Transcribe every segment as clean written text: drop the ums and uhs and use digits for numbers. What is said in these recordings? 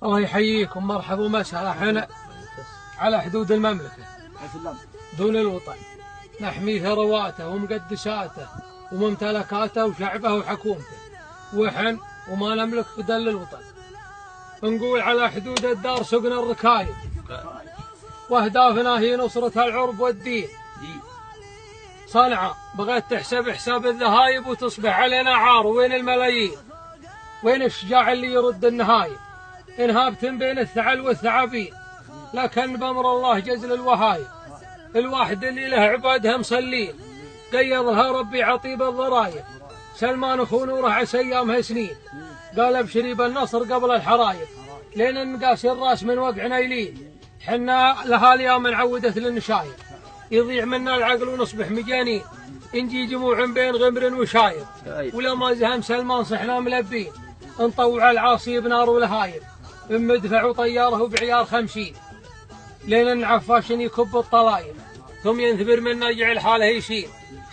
الله يحييكم، مرحبا ومسهلا. احنا على حدود المملكة دون الوطن، نحمي ثرواته ومقدساته وممتلكاته وشعبه وحكومته، وحن وما نملك فدل الوطن. نقول على حدود الدار سقنا الركايب، واهدافنا هي نصرة العرب والدين. صنعاء بغيت تحسب حساب الذهايب وتصبح علينا عار، وين الملايين؟ وين الشجاع اللي يرد النهايب؟ انهابت بين الثعل والثعابين، لكن بأمر الله جزل الوهايب. الواحد اللي له عبادها مصلين، قيضها ربي عطيب الضرايب. سلمان اخو نوره عسى ايامها سنين، قال ابشري بالنصر قبل الحرايب. لين نقاسي الراس من وقع نايلين، حنا لها الايام نعودت للنشايب. يضيع منا العقل ونصبح مجانين، نجي جموع بين غمر وشايب. ولما زهم سلمان صحنا ملبين، نطوع العاصي بنار ولهايب. بمدفع وطياره بعيار 50، لين العفاش يكب الطلايب. ثم ينثبر منا يجعل حاله يشيل.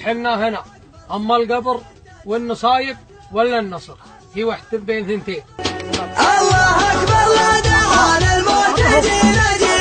حنا هنا اما القبر والنصايب ولا النصر، هي وحده بين ثنتين. الله اكبر لا دعانا المعتدين.